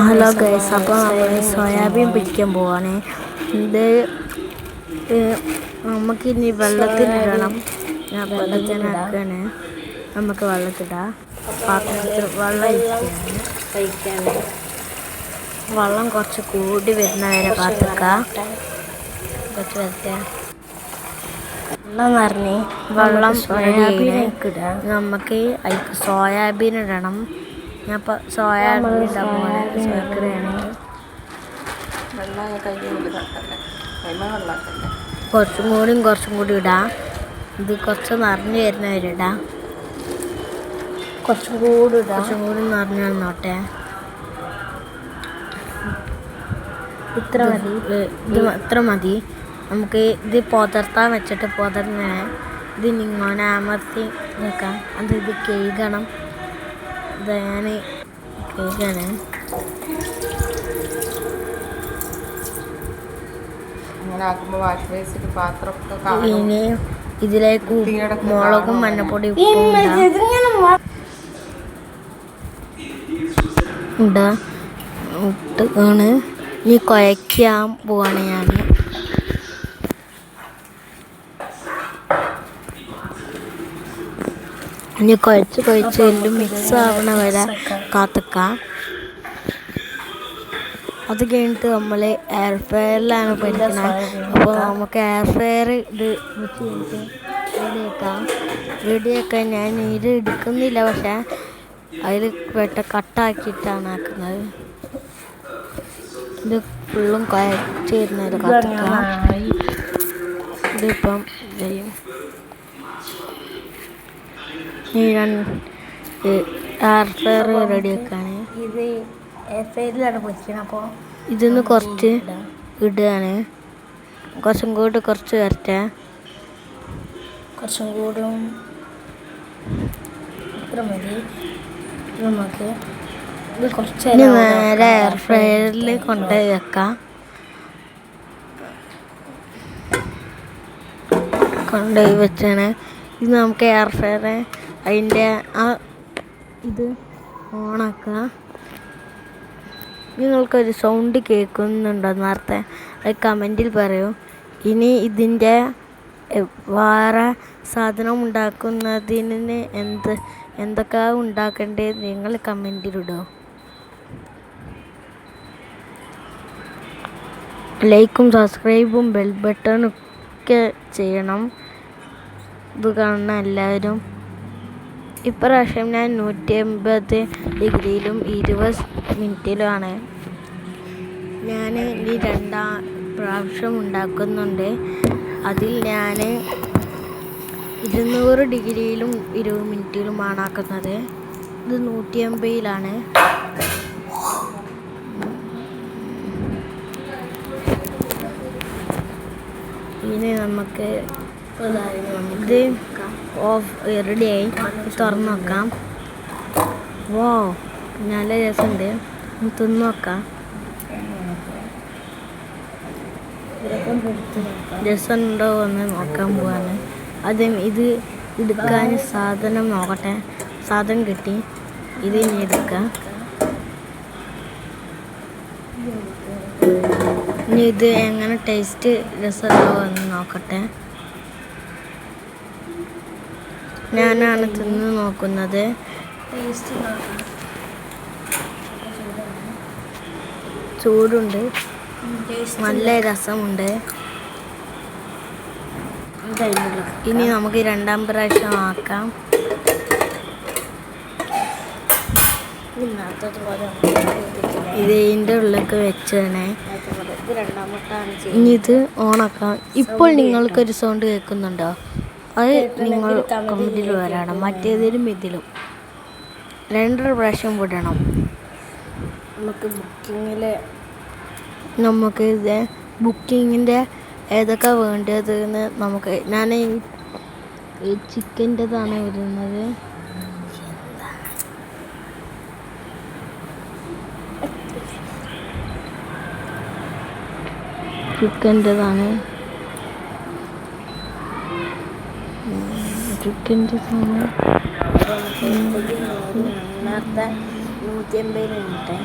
Hello guys, അപ്പോൾ നമ്മൾ soybean പിടിക്കാൻ പോവാണ്. ഇത് നമുക്കിനി വെള്ളത്തിലിടണം. ഞാൻ വെള്ളത്തിനാക്കാണ്. നമുക്ക് വെള്ളത്തിടാം. പാത്രത്തിൽ വെള്ളം ഒഴിക്കുകയാണ്. വെള്ളം കുറച്ച് കൂടി വരുന്നവരെ കാത്തിക്കാം. കുറച്ച് വരട്ടെ. വെള്ളം നിറഞ്ഞ് വെള്ളം സോയാബീനിടാം. നമുക്ക് അതിലേക്ക് സോയാബീൻ ഇടണം. ഞാൻ ഇപ്പോൾ സോയാബീൻ ഇടാൻ പോവാണ്. കുറച്ചും കൂടി ഇടാം. ഇത് കുറച്ച് നിറഞ്ഞ് വരുന്നവരെ ഇടാം. കുറച്ചും കൂടി നിറഞ്ഞ് വന്നോട്ടെ. ഇത്ര മതി. നമുക്ക് ഇത് പുതർത്താൻ വെച്ചിട്ട് പുതർന്ന് ഇത് ഇങ്ങനെ അമർത്തി വെക്കാം. ഇത് കഴുകണം. ഇത് ഞാൻ കഴുകാണ്. ഇനി ഇതിലേക്ക് മുളകും മഞ്ഞപ്പൊടി ഉപ്പും ഇട്ടാണ് ഇനി കുഴയ്ക്കാൻ പോവാണ് ഞാൻ. ഇനി കുഴച്ച് എല്ലാം മിക്സ് ആവണ വരെ കാത്തിക്കാം. അത് കഴിഞ്ഞിട്ട് നമ്മൾ എയർ ഫ്രയറിലാണ് പഠിക്കുന്നത്. അപ്പോൾ നമുക്ക് എയർ ഫ്രയർ ഇത് വെച്ച് കഴിഞ്ഞിട്ട് റെഡിയാക്കാൻ ഞാൻ ഇത് എടുക്കുന്നില്ല, പക്ഷേ അതിൽ കട്ടാക്കിയിട്ടാണ് ആക്കുന്നത്. ഇത് ഫുള്ളും കുഴച്ച് വരുന്നത് കാത്തിക്കാം. ഇതിപ്പം ചെയ്യും. എയർ ഫ്രയർ റെഡിയാക്കാണ്. ഇത് എയർ ഫ്രയറിലാണ് പൊരിക്കുന്നത്. അപ്പോൾ ഇതിന്ന് കുറച്ച് ഇടുകയാണ്. കുറച്ചും കൂടി കുറച്ച് വരട്ടെ. കുറച്ചും കൂടി ഇത്ര മതി. നമുക്ക് ഇത് കുറച്ച് നേരെ എയർ ഫ്രയറിൽ കൊണ്ടുപോയി വെക്കാം. കൊണ്ടുപോയി വെച്ചാണ് ഇത് നമുക്ക് എയർ ഫ്രയർ അതിൻ്റെ ഇത് ഓണാക്കാം. നിങ്ങൾക്കൊരു സൗണ്ട് കേൾക്കുന്നുണ്ടോ നേരത്തെ? അത് കമൻറ്റിൽ പറയൂ. ഇനി ഇതിൻ്റെ വേറെ സാധനം ഉണ്ടാക്കുന്നതിന് എന്തൊക്കെ ഉണ്ടാക്കേണ്ടത് നിങ്ങൾ കമൻറ്റിലിടോ. ലൈക്കും സബ്സ്ക്രൈബും ബെൽ ബട്ടണൊക്കെ ചെയ്യണം. ഇത് കാണുന്ന എല്ലാവരും. ഇപ്രാവശ്യം ഞാൻ 180 ഡിഗ്രിയിലും 20 മിനിറ്റിലുമാണ്. ഞാൻ ഈ 2ാം പ്രാവശ്യം ഉണ്ടാക്കുന്നുണ്ട്. അതിൽ ഞാൻ 200 ഡിഗ്രിയിലും 20 മിനിറ്റിലുമാണ് ആക്കുന്നത്. ഇത് 180ലാണ്. ഇനി നമുക്ക് ഇത് റെഡിയായി. തുറന്ന് നോക്കാം. വോ, നല്ല രസമുണ്ട്. തിന്ന് നോക്കാം. രസമുണ്ടോ എന്ന് നോക്കാൻ പോവാണ്. ആദ്യം ഇത് എടുക്കാൻ സാധനം നോക്കട്ടെ. സാധനം കിട്ടി. ഇത് ഇനി എടുക്കാം. ഇനി ഇത് എങ്ങനെ ടേസ്റ്റ് രസമുണ്ടോ എന്ന് നോക്കട്ടെ. ഞാനാണ് തിന്ന് നോക്കുന്നത്. ചൂടുണ്ട്, നല്ല രസമുണ്ട്. ഇനി നമുക്ക് 2ാം പ്രാവശ്യം ആക്കാം. ഇത് ഇതിൻ്റെ ഉള്ളിലേക്ക് വെച്ചാണ്. ഇനി ഇത് ഓണാക്കാം. ഇപ്പോൾ നിങ്ങൾക്കൊരു സൗണ്ട് കേൾക്കുന്നുണ്ടോ? അത് നിങ്ങൾ കമൻറ്റിൽ വരണം. മറ്റേതിലും ഇതിലും 2 പ്രാവശ്യം വിടണം. നമുക്ക് ഇത് ബുക്കിങ്ങിൻ്റെ ഏതൊക്കെ വേണ്ടതെന്ന് ഞാൻ ഈ ചിക്കൻ്റെതാണ് വരുന്നത്. ചിക്കൻ്റെതാണ്. ചിക്കൻ്റെ സാധനം നേരത്തെ 180 മിനിറ്റ്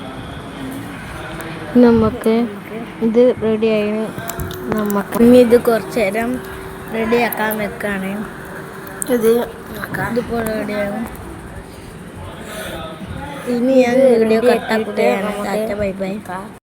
നമുക്ക് ഇത് റെഡിയായി. നമുക്ക് ഇനി ഇത് കുറച്ച് നേരം റെഡിയാക്കാൻ വെക്കാണ്. ഇതിപ്പോൾ റെഡിയാകും. ഇനി ഞാൻ വീഡിയോ കട്ടാക്കുകയാണ്. Bye bye.